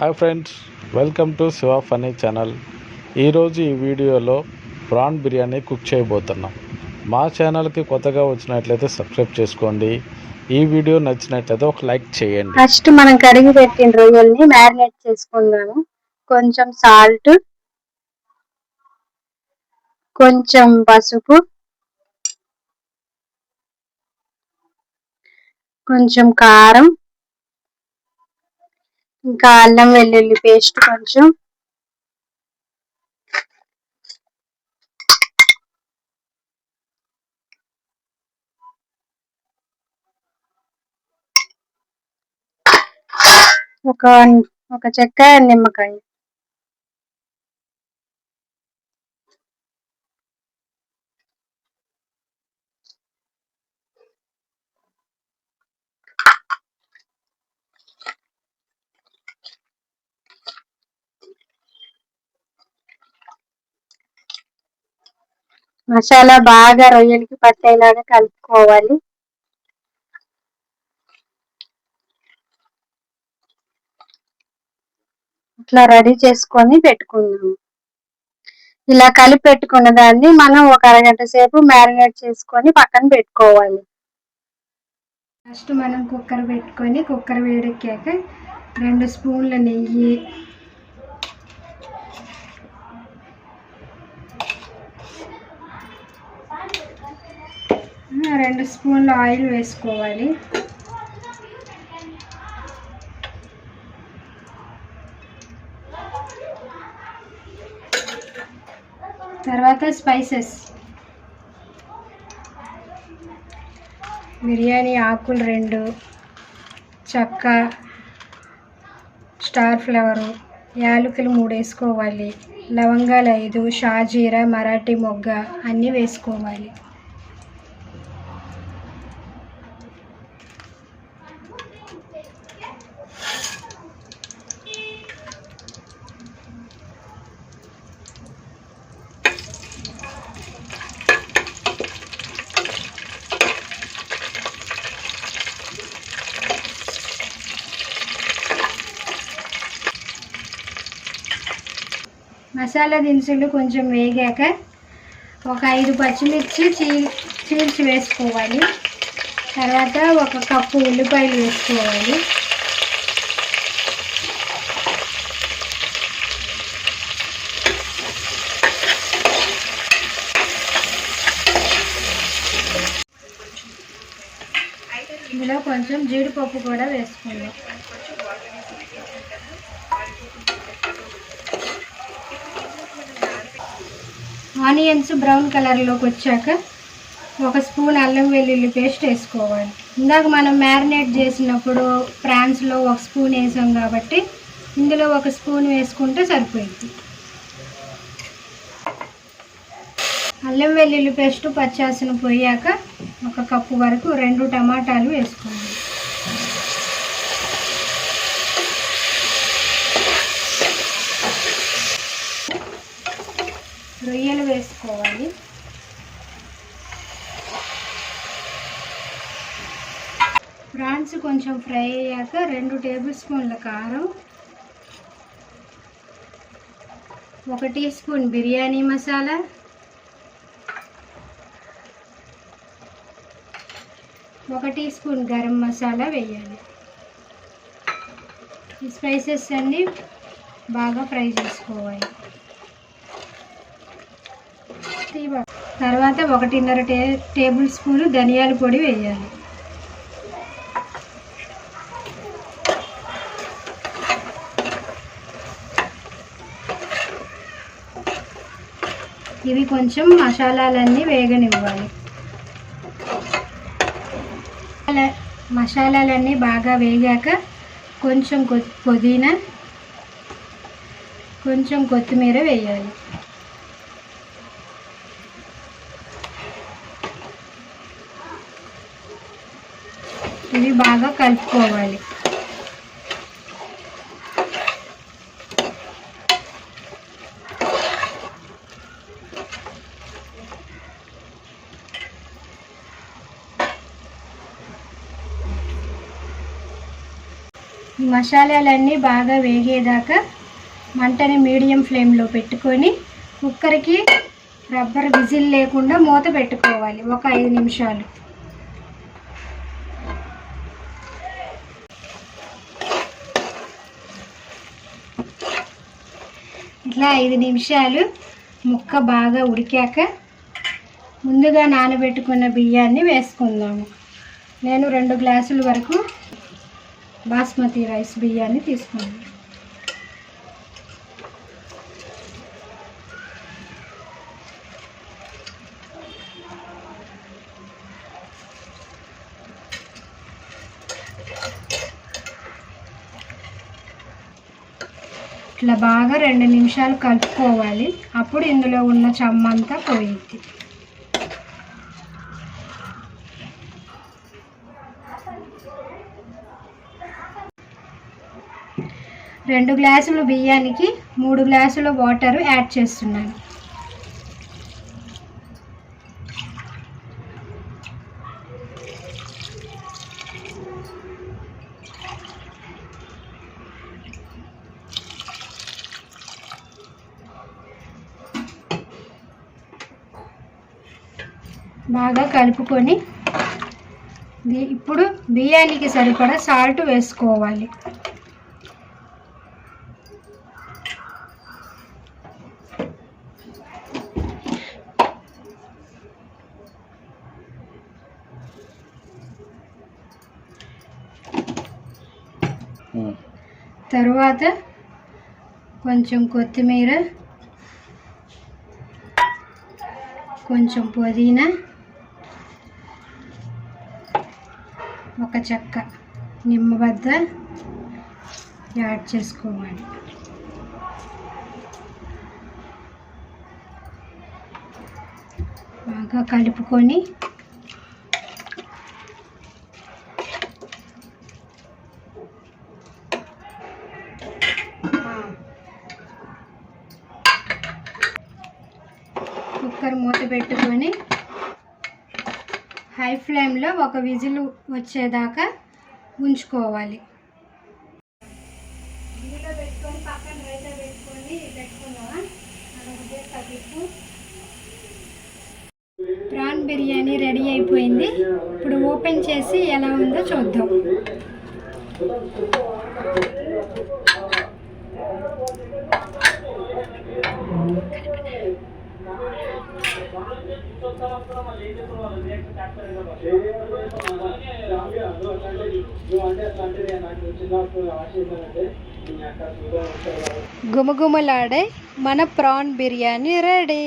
Hi friends, welcome to Shiva funny channel. ఈరోజు ఈ వీడియోలో ప్రాన్ బిర్యానీ కుక్ చేయబోతున్నాం. మా ఛానల్కి కొత్తగా వచ్చినట్లయితే సబ్స్క్రైబ్ చేసుకోండి. ఈ వీడియో నచ్చినట్లయితే ఒక లైక్ చేయండి. ఫస్ట్ మనం కడిగి పెట్టిన రొయ్యల్ని మ్యారినేట్ చేసుకుందాము. కొంచెం సాల్ట్, కొంచెం పసుపు, కొంచెం కారం, ఇంకా అల్లం వెల్లుల్లి పేస్ట్ కొంచెం, ఒక చెక్క నిమ్మకాయ. మసాలా బాగా రొయ్యలకి పట్టేలాగా కలుపుకోవాలి. ఇట్లా రెడీ చేసుకొని పెట్టుకుందాము. ఇలా కలిపి పెట్టుకున్న దాన్ని మనం ఒక అరగంట సేపు మ్యారినేట్ చేసుకొని పక్కన పెట్టుకోవాలి. ఫస్ట్ మనం కుక్కర్ పెట్టుకొని కుక్కర్ వేడెక్కాక 2 స్పూన్ల నెయ్యి, 2 స్పూన్ల ఆయిల్ వేసుకోవాలి. తర్వాత స్పైసెస్, బిర్యానీ ఆకులు 2, చెక్క, స్టార్ ఫ్లవరు, యాలకులు 3 వేసుకోవాలి. లవంగాలు 5, షాజీరా, మరాఠీ మొగ్గ అన్నీ వేసుకోవాలి. మసాలా దినుసులు కొంచెం వేగాక ఒక 5 పచ్చిమిర్చి చీల్చి వేసుకోవాలి. తర్వాత 1 కప్పు ఉల్లిపాయలు వేసుకోవాలి. ఇందులో కొంచెం జీడిపప్పు కూడా వేసుకుందాం. ఆనియన్స్ బ్రౌన్ కలర్లోకి వచ్చాక 1 స్పూన్ అల్లం వెల్లుల్లి పేస్ట్ వేసుకోవాలి. ఇందాక మనం మ్యారినేట్ చేసినప్పుడు ప్రాన్స్లో 1 స్పూన్ వేసాం కాబట్టి ఇందులో 1 స్పూన్ వేసుకుంటే సరిపోయింది. అల్లం వెల్లుల్లి పేస్ట్ పచ్చాసన పోయాక 1 కప్పు వరకు 2 టమాటాలు వేసుకోవాలి. రొయ్యలు వేసుకోవాలి. ప్రాన్స్ కొంచెం ఫ్రై అయ్యాక 2 టేబుల్ స్పూన్ల కారం, 1 teaspoon biryani masala, 1 teaspoon garam masala వేయాలి. ఈ స్పైసెస్ అన్నీ బాగా ఫ్రై చేసుకోవాలి. తర్వాత 1.5 టేబుల్ స్పూన్ ధనియాల పొడి వేయాలి. ఇవి కొంచెం మసాలాలన్నీ వేగనివ్వాలి. మసాలాలన్నీ బాగా వేగాక కొంచెం పుదీనా, కొంచెం కొత్తిమీర వేయాలి. ఇవి బాగా కలుపుకోవాలి. ఈ మసాలాలన్నీ బాగా వేగేదాకా మంటని మీడియం ఫ్లేమ్లో పెట్టుకొని కుక్కర్కి రబ్బర్ విజిల్ లేకుండా మూత పెట్టుకోవాలి ఒక 5 నిమిషాలు. ఇట్లా 5 నిమిషాలు ముక్క బాగా ఉడికాక ముందుగా నానబెట్టుకున్న బియ్యాన్ని వేసుకుందాము. నేను 2 గ్లాసుల వరకు బాస్మతి రైస్ బియ్యాన్ని తీసుకున్నాను. ఇట్లా బాగా 2 నిమిషాలు కలుపుకోవాలి. అప్పుడు ఇందులో ఉన్న చెమ్మంతా పోయిద్ది. 2 గ్లాసుల బియ్యానికి 3 గ్లాసుల వాటర్ యాడ్ చేస్తున్నాను. బాగా కలుపుకొని ఇప్పుడు బియ్యానికి సరిపడా సాల్ట్ వేసుకోవాలి. తరువాత కొంచెం కొత్తిమీర, కొంచెం పుదీనా, ఒక చెక్క నిమ్మబద్ద యాడ్ చేసుకోవాలి. బాగా కలుపుకొని కుక్కర్ మూత పెట్టుకొని హై ఫ్లేమ్లో ఒక విజిల్ వచ్చేదాకా ఉంచుకోవాలి. ఇందులో పెట్టుకొని పక్కన రైతా పెట్టుకున్నావా? ప్రాన్ బిర్యానీ రెడీ అయిపోయింది. ఇప్పుడు ఓపెన్ చేసి ఎలా ఉందో చూద్దాం. గుమగుమలాడే మన ప్రాన్ బిర్యానీ రెడీ.